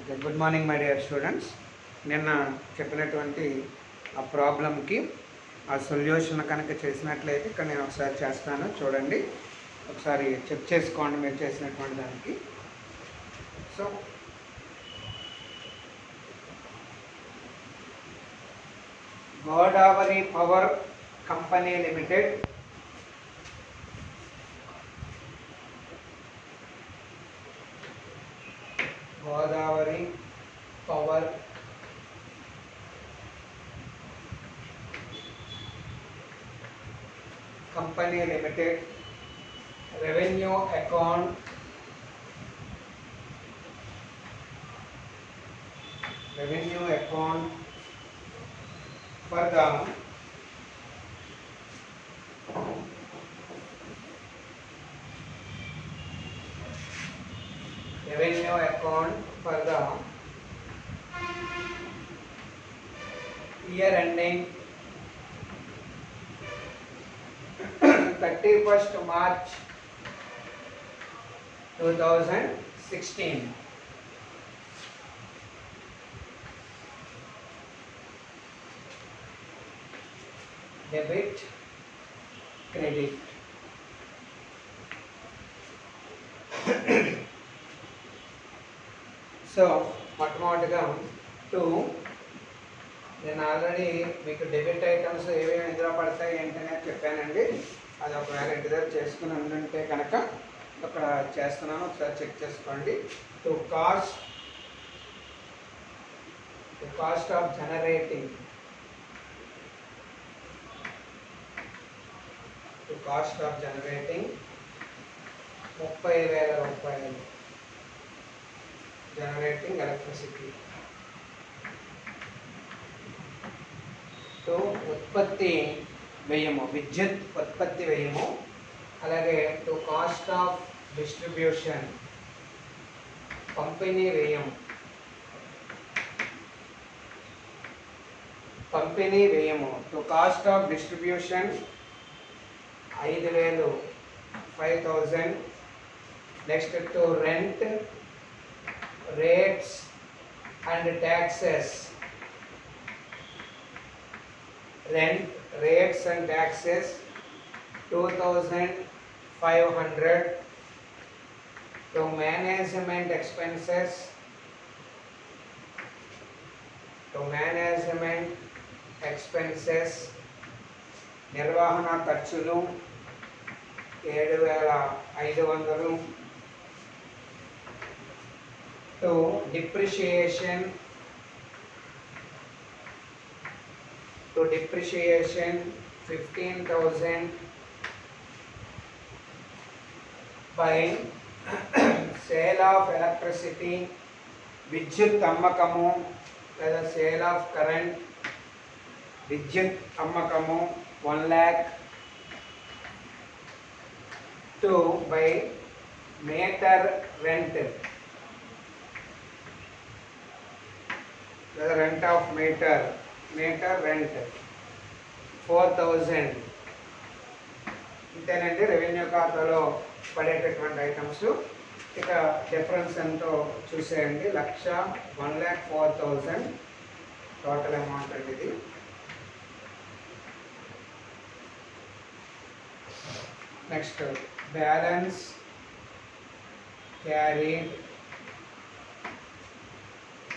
Okay, good morning my dear students. నిన్న చెప్పినటువంటి ఆ ప్రాబ్లంకి ఆ సొల్యూషన్ కనుక చేసినట్లయితే ఇక్కడ నేను ఒకసారి చేస్తాను, చూడండి, ఒకసారి చెక్ చేసుకోండి మీరు చేసినటువంటి దానికి. So Godavari power company limited Godavari power company limited revenue account for the revenue account for the year ending 31st March 2016. Debit, credit. So మొట్టమొదటిగా నేను ఆల్రెడీ మీకు డెబిట్ ఐటమ్స్ ఏమేమి ఎదురు పడతాయి ఏంటనే చెప్పానండి. అది ఒకవేళ ఇంటిదర్ చేసుకుని ఉంటే కనుక అక్కడ చేస్తున్నాను, ఒకసారి చెక్ చేసుకోండి. To cost of generating, cost of generating 30,000 రూపాయలు జనరేటింగ్ ఎలక్ట్రిసిటీ. టు ఉత్పత్తి వ్యయము, విద్యుత్ ఉత్పత్తి వ్యయము. అలాగే టు కాస్ట్ ఆఫ్ డిస్ట్రిబ్యూషన్, పంపిణీ వ్యయం. పంపిణీ వ్యయము to cost of distribution 5,000, 5,000. Next to rent, rates and taxes. Rent, rates and taxes 2,500. To management expenses, నిర్వహణ ఖర్చులు 7,500. to depreciation 15,000 by sale of electricity, విద్యుత్ అమ్మకము లేదా సేల్ ఆఫ్ కరెంట్, విద్యుత్ అమ్మకము 1 lakh. to by meter rent, the rent of meter rent 4,000. ఇంతేనండి revenue ఖాతాలో పడేటటువంటి items. ఇక difference ఎంతో చూసేయండి. 1,04,000 టోటల్ అమౌంట్ అండి ఇది. Next balance carried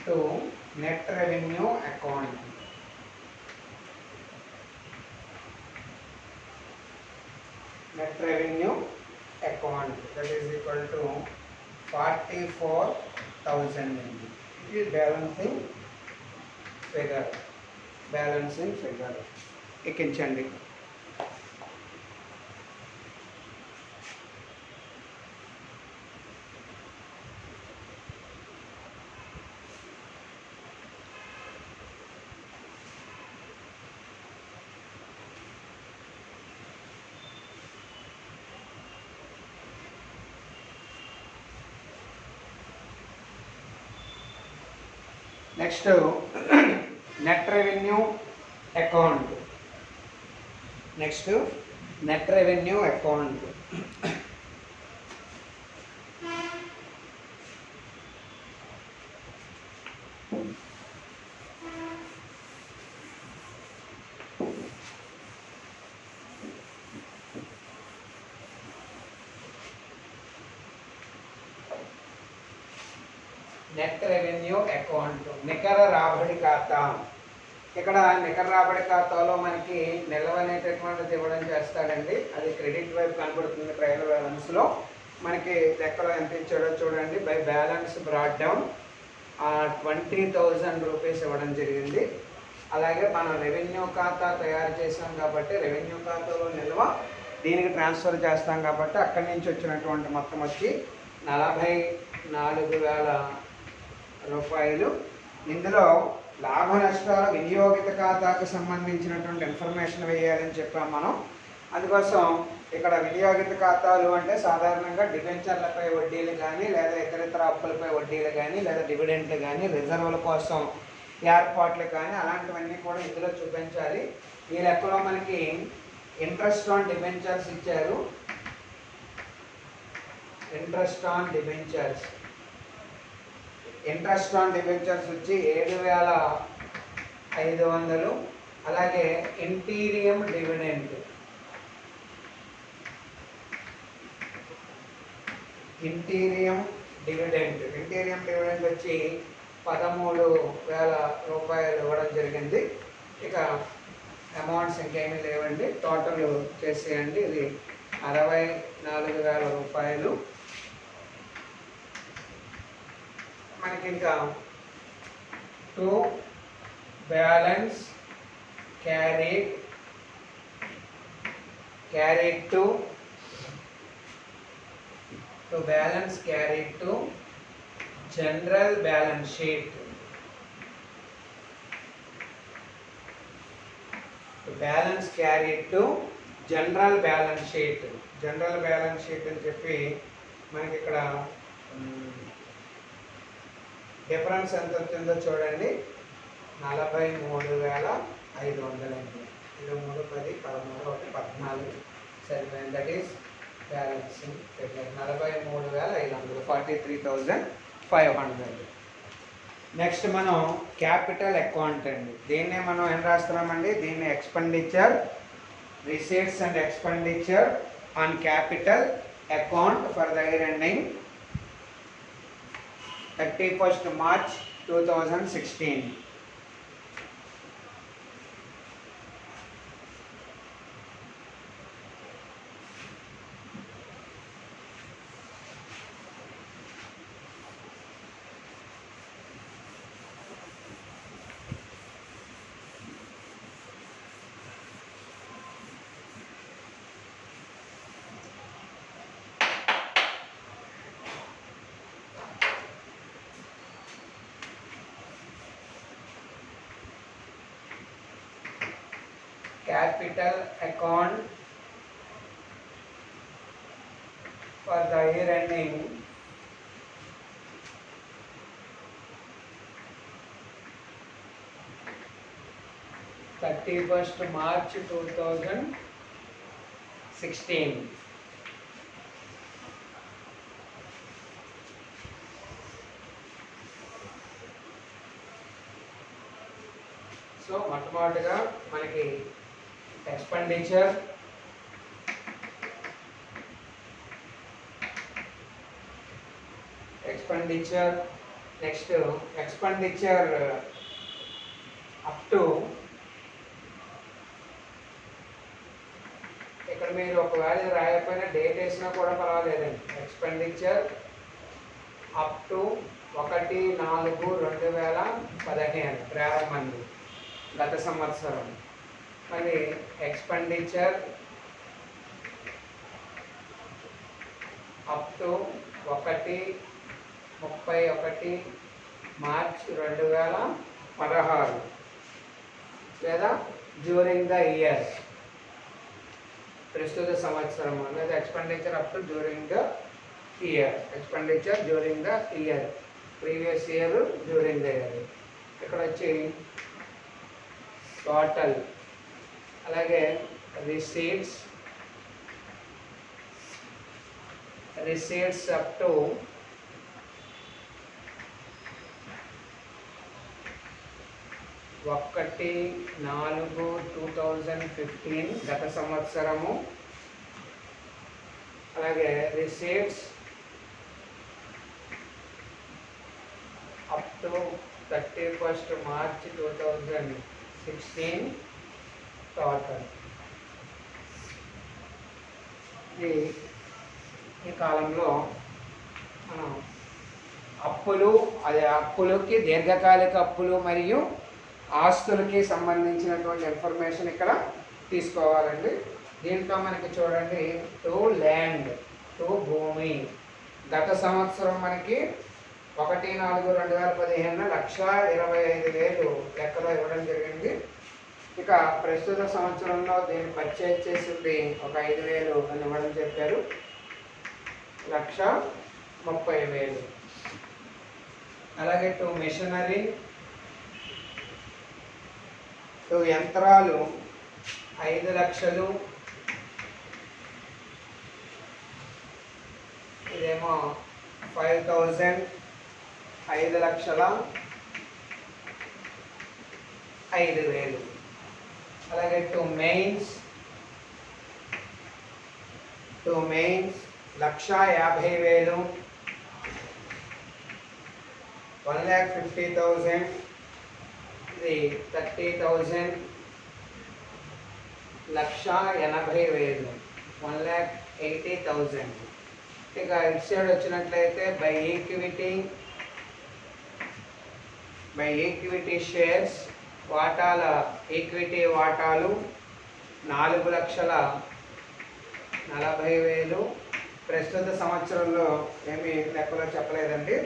to net revenue account. Net revenue account, that is equal to 44,000. It is balancing figure. ఎక్కించండి. Next net revenue account. Net revenue account, నికర రాబడి ఖాతా. ఇక్కడ నికర రాబడి ఖాతాలో మనకి నిల్వ అనేటటువంటిది ఇవ్వడం చేస్తాడండి. అది క్రెడిట్ వైపు కనబడుతుంది. ట్రయల్ బ్యాలెన్స్లో మనకి లెక్కలో ఎంత ఇచ్చాడో చూడండి. By balance broad down 20,000 rupees ఇవ్వడం జరిగింది. అలాగే మనం రెవెన్యూ ఖాతా తయారు చేసాం కాబట్టి రెవెన్యూ ఖాతాలో నిల్వ దీనికి ట్రాన్స్ఫర్ చేస్తాం కాబట్టి అక్కడి నుంచి వచ్చినటువంటి మొత్తం వచ్చి 44,000 రూపాయలు. ఇందులో లాభ నష్టాల వినియోగిత ఖాతాకు సంబంధించినటువంటి ఇన్ఫర్మేషన్ వేయాలని చెప్పాం మనం. అందుకోసం ఇక్కడ వినియోగిత ఖాతాలు అంటే సాధారణంగా డిబెంచర్లపై వడ్డీలు కానీ లేదా ఇతరితర అప్పులపై వడ్డీలు కానీ లేదా డివిడెంట్లు కానీ రిజర్వుల కోసం ఏర్పాట్లు కానీ అలాంటివన్నీ కూడా ఇందులో చూపించాలి. ఈ లెక్కలో మనకి ఇంట్రెస్ట్ ఆన్ డిబెంచర్స్ ఇచ్చారు. ఇంట్రెస్ట్ ఆన్ డిబెంచర్స్ వచ్చి 7,500. అలాగే ఇంటీరియం డివిడెంట్ వచ్చి 13,000 రూపాయలు ఇవ్వడం జరిగింది. ఇక అమౌంట్స్ ఇంకేమీ లేవండి. టోటల్ చేసేయండి. ఇది 64,000 రూపాయలు. మనకి ఇంకా to balance carried to general balance sheet. General balance sheet అని చెప్పి మనకి ఇక్కడ డిఫరెన్స్ ఎంత వచ్చిందో చూడండి. 43,500 అండి. 23, 10, 13, 14 సరిపోయింది. That is balancing figure 43,500, 43,500. Next మనం క్యాపిటల్ అకౌంట్ అండి. దీన్నే మనం ఏం రాస్తున్నామండి, దీన్ని expenditure, receipts and expenditure on capital account for the year ending 31st March 2016. Capital account for the year ending 31st March 2016. So మొట్టమొదటిగా మనకి expenditure, next expenditure up to, ఇక్కడ మీరు ఒకవేళ రాయకపోయినా డేట్ వేసినా కూడా పర్వాలేదండి. ఎక్స్పెండిచర్ అప్ టు 1/4/2015 ప్రారంభండి, గత సంవత్సరం. మళ్ళీ ఎక్స్పెండిచర్ అప్ టు 1/31 మార్చ్ 2016 లేదా డ్యూరింగ్ ద ఇయర్, ప్రస్తుత సంవత్సరం లేదా expenditure up to during the year, previous year during the year. ఇక్కడ వచ్చి టోటల్. అలాగే రిసీట్స్ అప్ టు 1/4/2015 గత సంవత్సరము. అలాగే receipts up to 31st March 2016 total. ఈ కాలంలో మనం అప్పులకి దీర్ఘకాలిక అప్పులు మరియు ఆస్తులకి సంబంధించినటువంటి ఇన్ఫర్మేషన్ ఇక్కడ తీసుకోవాలండి. దీంట్లో మనకి చూడండి, టు ల్యాండ్, టు భూమి, గత సంవత్సరం మనకి 1/4/2015 1,25,000 లెక్కలో ఇవ్వడం జరిగింది. ఇక ప్రస్తుత సంవత్సరంలో దీన్ని పర్చేజ్ చేసింది ఒక 5,000 అని ఇవ్వడం చెప్పారు, 1,30,000. అలాగే టు మెషినరీ, టు యంత్రాలు 5 లక్షలు, ఇదేమో 5,000, 5,05,000. అలాగే టు మెయిన్స్ 1,50,000, 1,50,000, ఇది 30,000, 1,80,000, 1,80,000. ఇక ఇటు సైడ్ వచ్చినట్లయితే బై ఈక్విటీ షేర్స్, ఈక్విటీ వాటాలు 4,40,000. ప్రస్తుత సంవత్సరంలో ఏమి లెక్కలో చెప్పలేదండి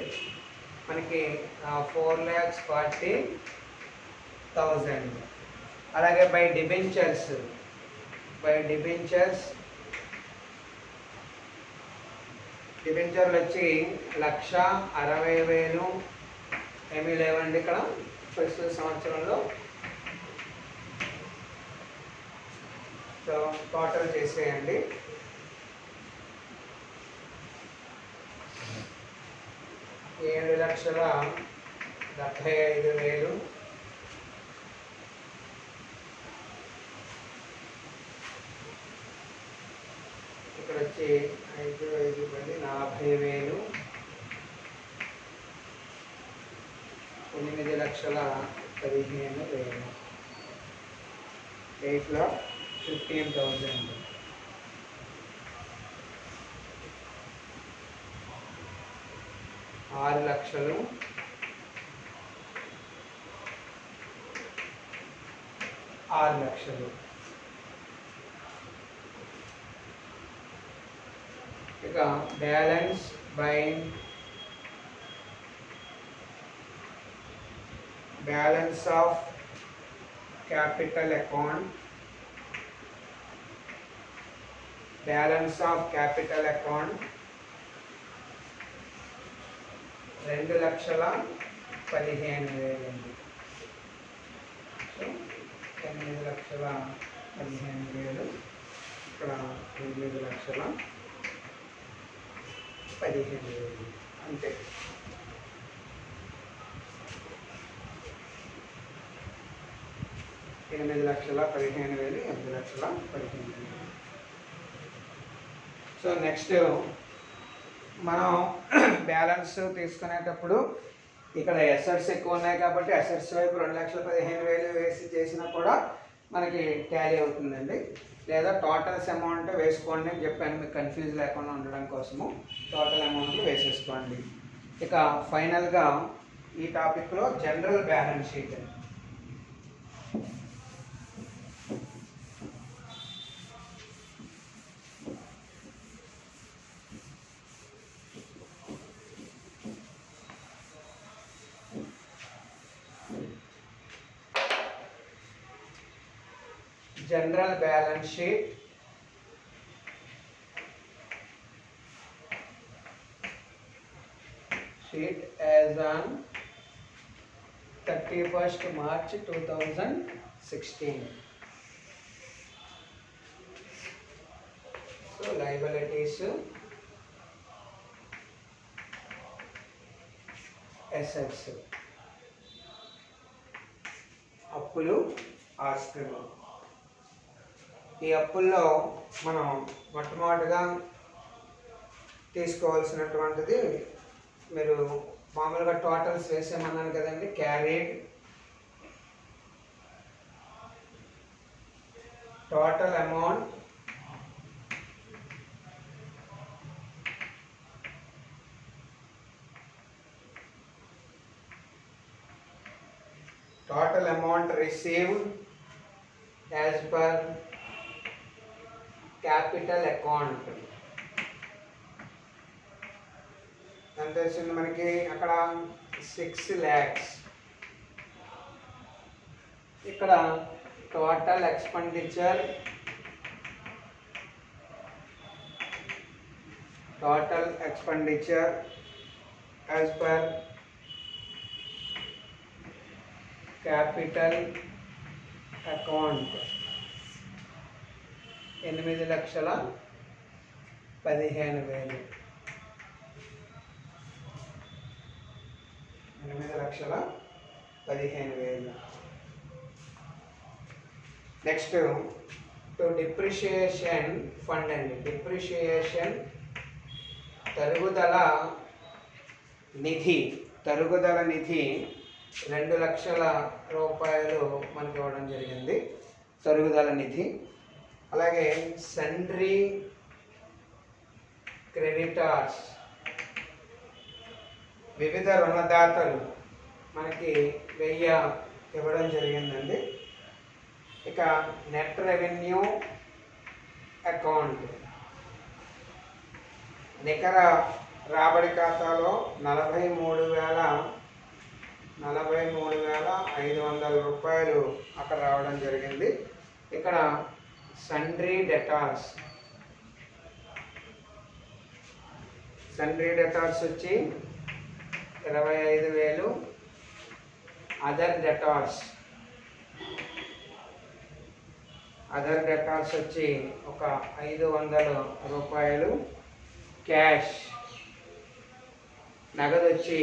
మనకి, 4,40,000. అలాగే బై డిబెంచర్స్ వచ్చి 1,60,000. ఏమీ లేవండి ఇక్కడ ప్రస్తుత సంవత్సరంలో. సో టోటల్ చేసేయండి. $7,75,000. ఇక్కడ వచ్చి 5,5,10,40,000, 8,15,000, 8,15,000. 6 లక్షలు, 6 లక్షలు. ఇక బ్యాలెన్స్ ఆఫ్ క్యాపిటల్ అకౌంట్, 2,15,000. 8,15,000. ఇక్కడ 8,15,000 అంతే. $8,15,000, 8,15,000. సో నెక్స్ట్ మనం బ్యాలెన్స్ తీసుకునేటప్పుడు ఇక్కడ అసెట్స్ ఎక్కువ ఉన్నాయి కాబట్టి అసెట్స్ వైపు 2,15,000 వేసి చేసినా కూడా మనకి టాలీ అవుతుందండి. లేదా టోటల్స్ అమౌంట్ వేసుకోండి అని చెప్పాను, మీకు కన్ఫ్యూజ్ లేకుండా ఉండడం కోసము టోటల్ అమౌంట్లు వేసేసుకోండి. ఇక ఫైనల్గా ఈ టాపిక్లో general balance sheet. General balance sheet. As on 31st March 2016. So liabilities, assets, అప్పులు, ఆస్తులు. ఈ అప్పుల్లో మనం మొట్టమొదటిగా తీసుకోవాల్సినటువంటిది, మీరు మామూలుగా టోటల్స్ వేసేమన్నాను కదండి. Carried, total amount, total amount received as per capital account. ఎంత వచ్చింది మనకి అక్కడ? 6 lakhs. ఇక్కడ total expenditure, as per capital account 8,15,000. 8,15,000. Next to depreciation fund అండి. డిప్రిషియేషన్ తరుగుదల నిధి 2,00,000 రూపాయలు మనకి ఇవ్వడం జరిగింది, తరుగుదల నిధి. అలాగే సండ్రీ క్రెడిటార్స్, వివిధ రుణదాతలు మనకి 1000 ఇవ్వడం జరిగిందండి. ఇక నెట్ రెవెన్యూ అకౌంట్, నికర రాబడి ఖాతాలో 43,500 రూపాయలు అక్కడ రావడం జరిగింది. ఇక్కడ సండ్రీ డెటార్స్ వచ్చి 25,000. అదర్ డెటార్స్ వచ్చి ఒక 500 రూపాయలు. క్యాష్ నగదు వచ్చి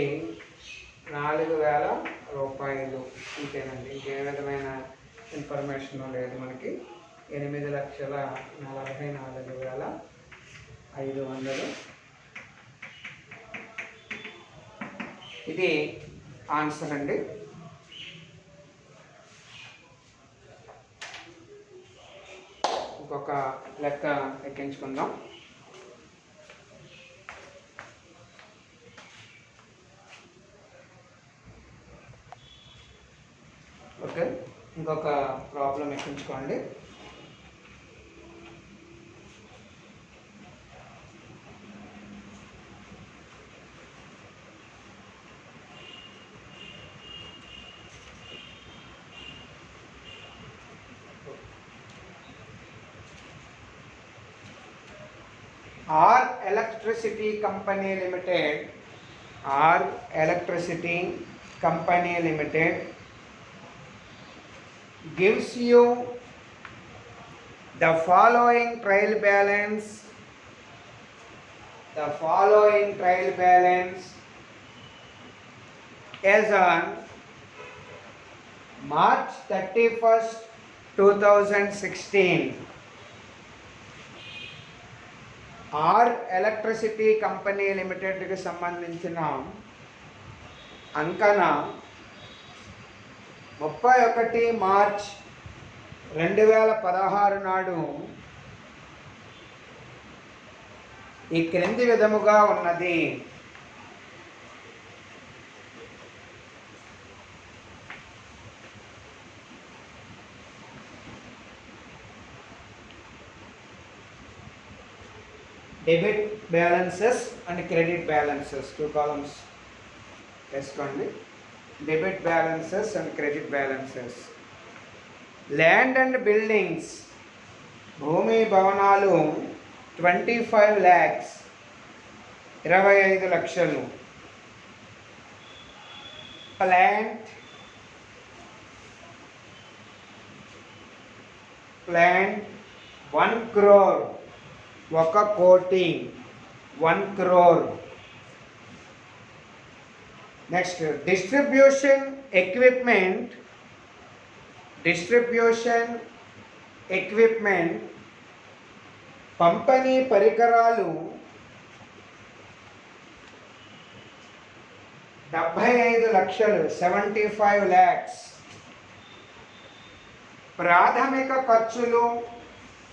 4,000 రూపాయలు. ఇంకేనండి, ఇంకే విధమైన ఇన్ఫర్మేషన్ లేదు మనకి. 8,44,500. ఇది ఆన్సర్ అండి. ఇంకొక లెక్క ఎక్కించుకుందాం. ఓకే, ఇంకొక problem ఎక్కించుకోండి. R Electricity Company Limited gives you the following trial balance as on March 31st, 2016. R electricity company లిమిటెడ్కి సంబంధించిన అంకన 31 మార్చ్ 2016 నాడు ఈ క్రింది విధముగా ఉన్నది. Debit balances and credit balances, 2 columns వేసుకోండి. Debit balances and credit balances. Land and buildings, భూమి భవనాలు 25 lakhs 25 లక్షలు. ప్లాంట్ 1 crore 1 కోటి 1 crore. Next distribution equipment distribution equipment పంపిణీ పరికరాలు 75 లక్షలు 75 lakhs. ప్రాథమిక ఖర్చులు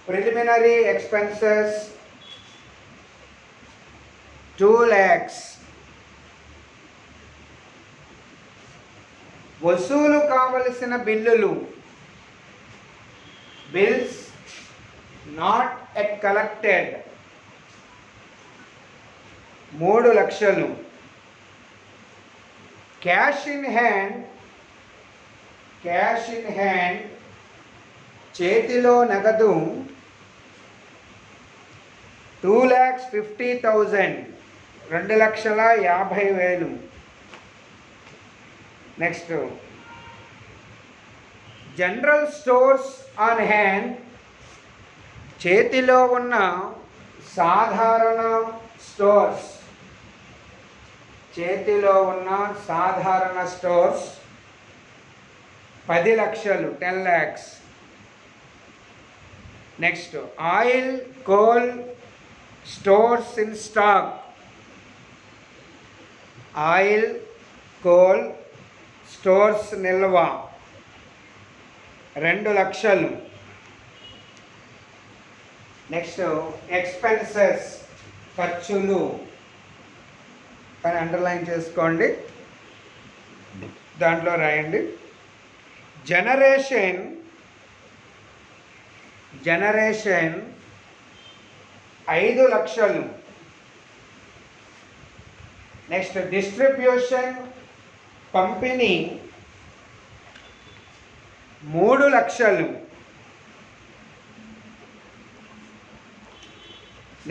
ప్రిలిమినరీ ఎక్స్పెన్సెస్ 2 lakhs. వసూలు కావలసిన బిల్లులు బిల్స్ నాట్ ఎట్ కలెక్టెడ్ 3 లక్షలు. క్యాష్ ఇన్ హ్యాండ్ చేతిలో నగదు 2,50,000 2,50,000. Next general stores on hand చేతిలో ఉన్న సాధారణ స్టోర్స్ 10 లక్షలు 10 lakhs. Next oil coal stores in stock oil coal stores నిల్వ 2 లక్షలు. నెక్స్ట్ ఎక్స్పెన్సెస్ ఖర్చులు కానీ అండర్లైన్ చేసుకోండి, దాంట్లో రాయండి. జనరేషన్ 5 లక్షలు. నెక్స్ట్ డిస్ట్రిబ్యూషన్ పంపిణీ 3 లక్షలు.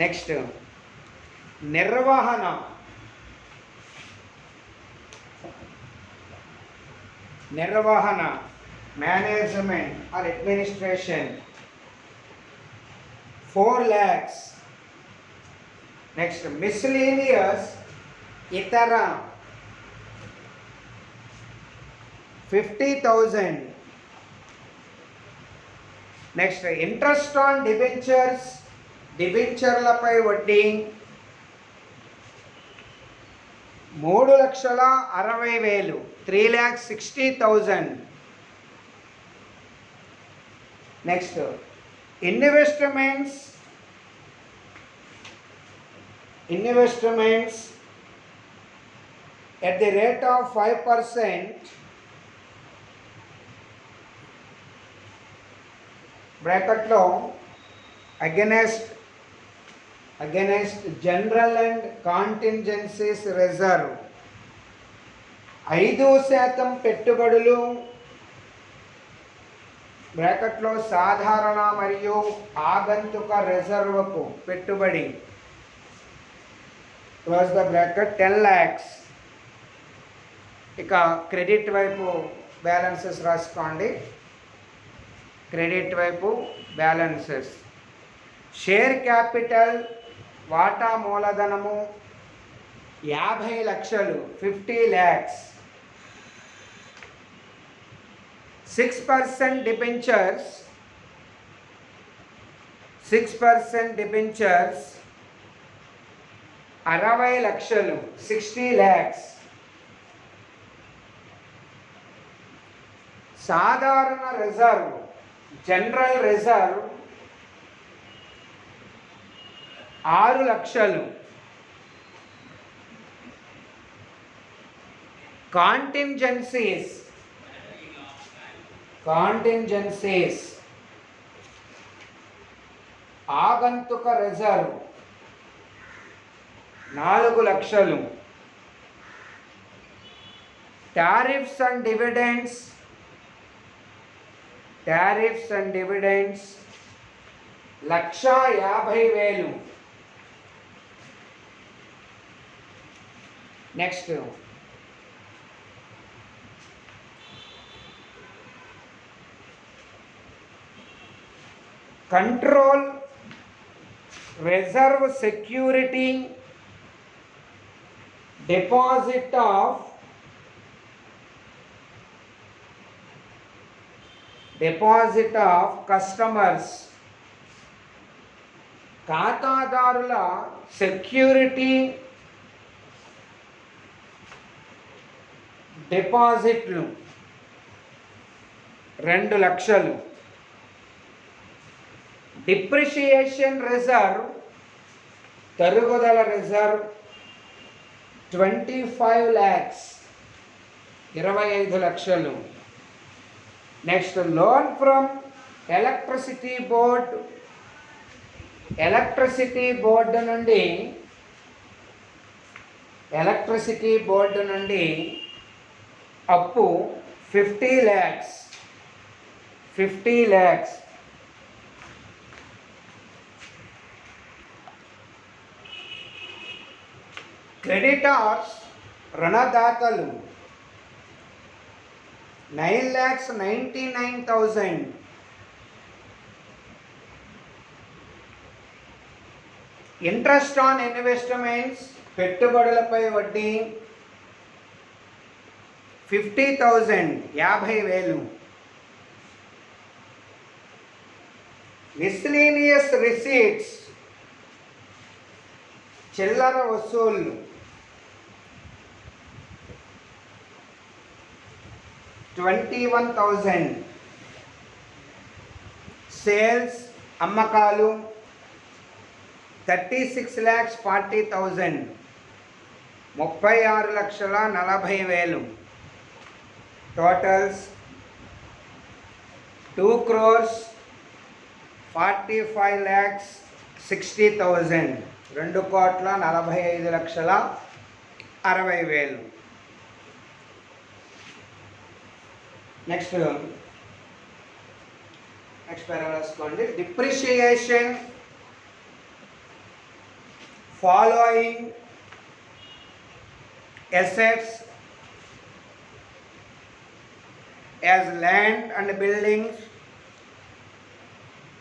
నెక్స్ట్ నిర్వహణ management or administration 4 lakhs. Next miscellaneous ఇతర 50,000. నెక్స్ట్ ఇంట్రెస్ట్ ఆన్ డిబెంచర్లపై వడ్డీ 3,60,000 3,60,000. Next investments at the rate of 5% బ్రాకెట్లో against general and contingencies reserve 5% పెట్టుబడులు బ్రాకెట్లో సాధారణ మరియు ఆగంతుక రిజర్వ్కు పెట్టుబడి క్లోజ్ ద బ్రాకెట్ 10 lakhs. ఇక క్రెడిట్ వైపు బ్యాలెన్సెస్ రాసుకోండి. క్రెడిట్ వైపు బ్యాలెన్సెస్ షేర్ క్యాపిటల్ వాటా మూలధనము 50 లక్షలు 50 lakhs. 6% డిబెంచర్స్ 60 లక్షలు 60 lakhs. సాధారణ రిజర్వ్ జనరల్ రిజర్వ్ 6 లక్షలు. కాంటింజెన్సీస్ ఆగంతుక రిజర్వ్ 4 లక్షలు. Tariffs and dividends 1,50,000. Next control reserve security deposit of deposit of customers, ఖాతాదారుల సెక్యూరిటీ డిపాజిట్లు 2,00,000. డిప్రిషియేషన్ రిజర్వ్, తరుగుదల reserve 25 lakhs, 25,00,000. Next loan from electricity board, electricity board నుండి అప్పు 50 lakhs, 50 lakhs. Creditors, రుణదాతలు 9,99,000. Interest on investments, పెట్టుబడులపై వడ్డీ 50,000, 50,000. Miscellaneous receipts, చిల్లర వసూళ్ళు 21,000. Sales, అమ్మకాలు 36,40,000, 36,40,000. టోటల్స్ 2,45,60,000, 2,45,60,000. నెక్స్ట్ పేరా రాసుకోండి. Depreciation following assets as land and buildings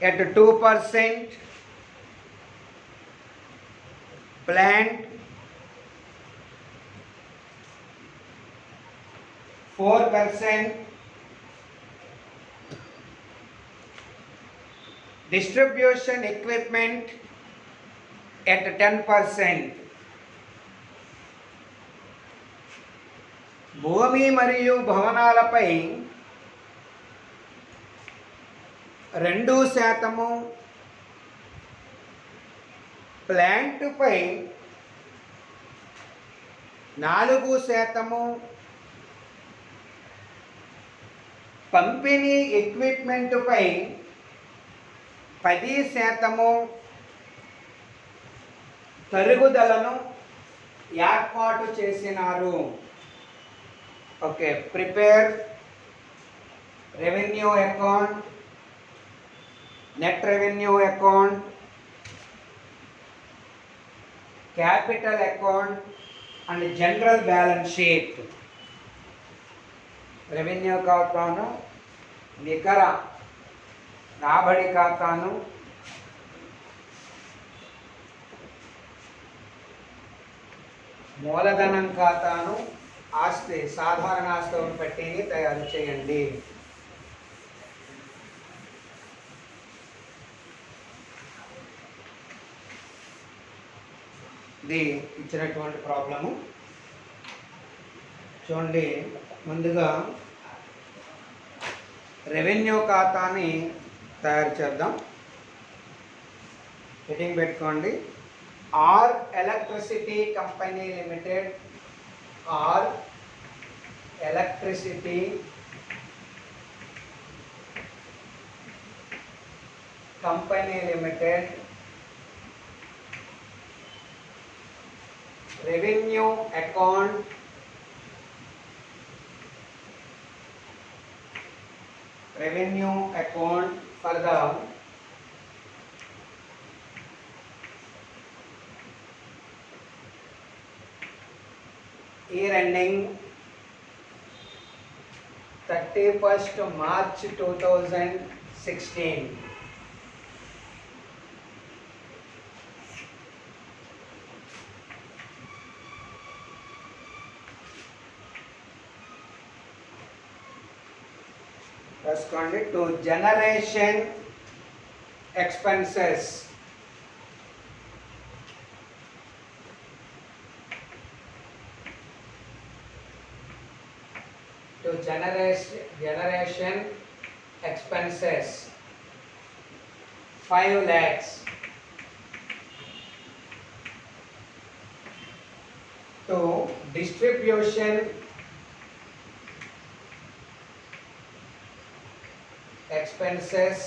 at 2%, plant 4%, distribution equipment at 10%. భూమి మరియు భవనాలపై 2%, ప్లాంటుపై 4%, పంపిణీ ఎక్విప్మెంటుపై 10% తరుగుదలను ఏర్పాటు చేసినారు. Okay, prepare revenue account, net revenue account, capital account and general balance sheet. Revenue ఖాతాను, నికర రాబడి ఖాతాను, మూలధనం ఖాతాను, ఆస్తి సాధారణ ఆస్తులను పట్టిని తయారు చేయండి. ఇది ఇచ్చినటువంటి ప్రాబ్లము చూడండి. ముందుగా రెవెన్యూ ఖాతాని తయారు చేద్దాం. హెడ్డింగ్ పెట్టుకోండి. R electricity company limited, R electricity company limited revenue account for the year ending 31st March 2016. రాసుకోండి. To generation expenses generation expenses 5 lakhs. To distribution expenses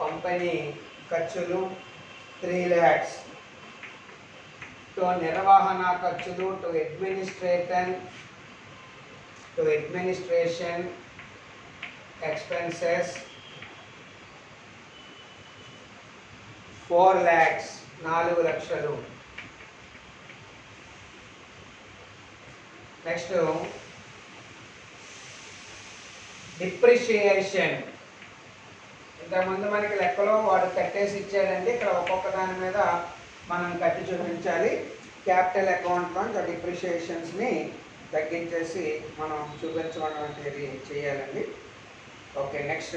పంపిణీ ఖర్చులు 3 lakhs. టు నిర్వహణ ఖర్చులు టు అడ్మినిస్ట్రేషన్ ఎక్స్పెన్సెస్ 4 lakhs 4 లక్షలు. Next depreciation. ఇంతకుముందు మనకి లెక్కలో వాడు కట్టేసి ఇచ్చాడండి. ఇక్కడ ఒక్కొక్క దాని మీద మనం కట్టి చూపించాలి. క్యాపిటల్ అకౌంట్లో డిప్రిషియేషన్స్ని తగ్గించేసి మనం చూపించడం అనేది చేయాలండి. ఓకే, నెక్స్ట్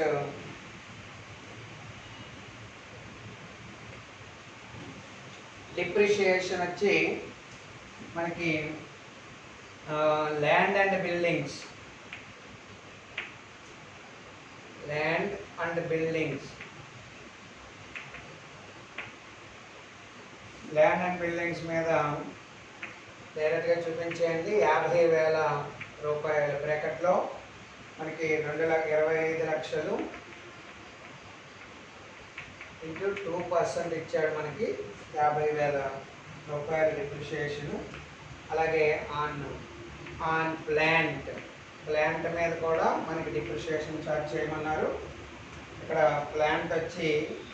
డిప్రిషియేషన్ వచ్చి మనకి ల్యాండ్ అండ్ బిల్డింగ్స్ మీద డైరెక్ట్గా చూపించేయండి. 50,000 రూపాయల బ్రాకెట్లో మనకి 25 లక్షలు ఇంటూ 2% ఇచ్చాడు. మనకి 50,000 రూపాయల డిప్రిషియేషను. అలాగే ఆన్ ప్లాంట్ మీద కూడా మనకి డిప్రిషియేషన్ ఛార్జ్ చేయమన్నారు. ఇక్కడ ప్లాంట్ వచ్చి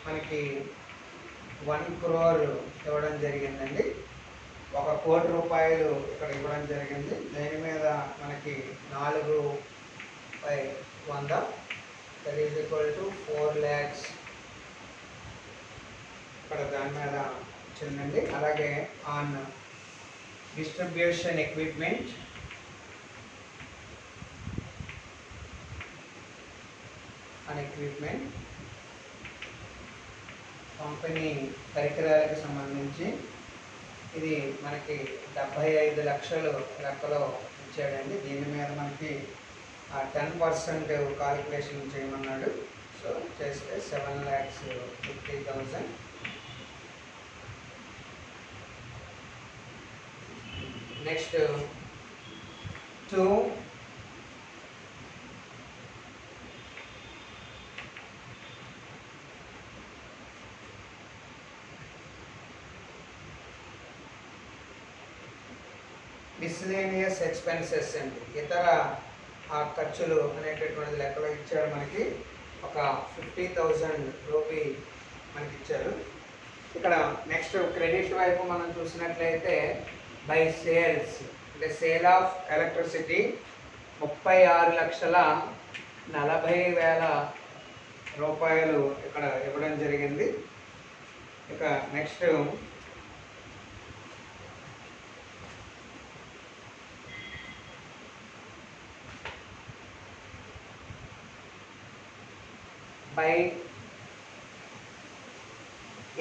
మనకి 1 crore ఇవ్వడం జరిగిందండి. 1 కోటి రూపాయలు ఇక్కడ ఇవ్వడం జరిగింది. దీని మీద మనకి 4/100 that is equal to 4 lakhs ఇక్కడ దాని మీద వచ్చిందండి. అలాగే ఆన్ డిస్ట్రిబ్యూషన్ ఎక్విప్మెంట్ కంపెనీ పరికరాలకు సంబంధించి ఇది మనకి 75 లక్షలు లెక్కలో ఇచ్చాడండి. దీని మీద మనకి 10% కాలిక్యులేషన్ చేయమన్నాడు. సో చేస్తే 7,50,000. నెక్స్ట్ 2 మిస్లేనియస్ ఎక్స్పెన్సెస్ అండి. ఇతర ఖర్చులు అనేటటువంటి లెక్కలో ఇచ్చారు. మనకి ఒక 50,000 రూపీ మనకి ఇచ్చారు. ఇక్కడ నెక్స్ట్ క్రెడిట్ వైపు మనం చూసినట్లయితే బై సేల్స్ అంటే సేల్ ఆఫ్ ఎలక్ట్రిసిటీ 36,40,000 రూపాయలు ఇక్కడ ఇవ్వడం జరిగింది. ఇక next by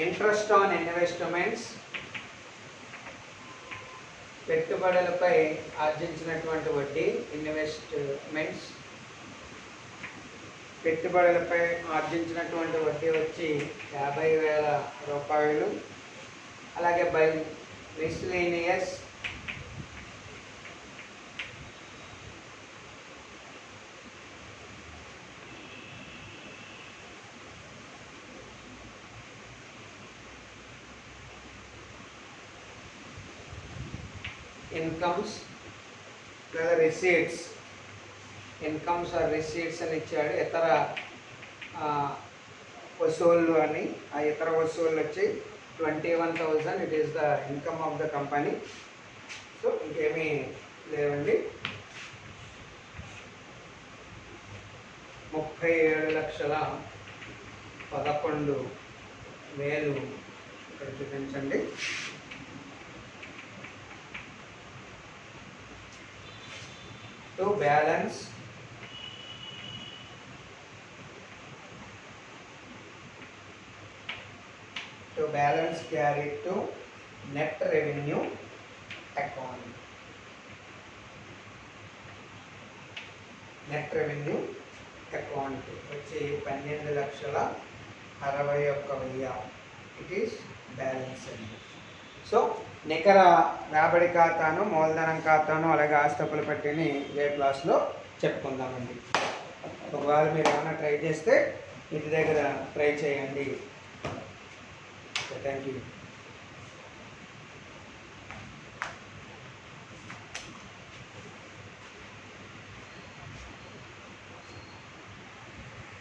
interest on investments పెట్టుబడులపై ఆర్జించినటువంటి వడ్డీ పెట్టుబడులపై ఆర్జించినటువంటి వడ్డీ వచ్చి 50,000 రూపాయలు. అలాగే బై మిస్లేనియస్ ఇన్కమ్స్ లేదా ఇన్కమ్స్ ఆర్ రిసీట్స్ అని ఇచ్చాడు. ఇతర వసూళ్ళు అని. ఆ ఇతర వసూళ్ళు వచ్చి 21,000. It is the income of the company. So ఇంకేమీ లేవండి. 37,11,000 ఇక్కడ చూపించండి. To balance carried to net revenue account. Net revenue account వచ్చి 12,61,000 ఇట్ ఈస్ బ్యాలెన్స్ అండి. సో నికర రాబడి ఖాతాను, మూలధనం ఖాతాను, అలాగే ఆస్తుల పట్టిని ఏ క్లాస్లో చెప్పుకుందామండి. ఒకవేళ మీరు ఏమైనా ట్రై చేస్తే ఇంటి దగ్గర ట్రై చేయండి. Thank you.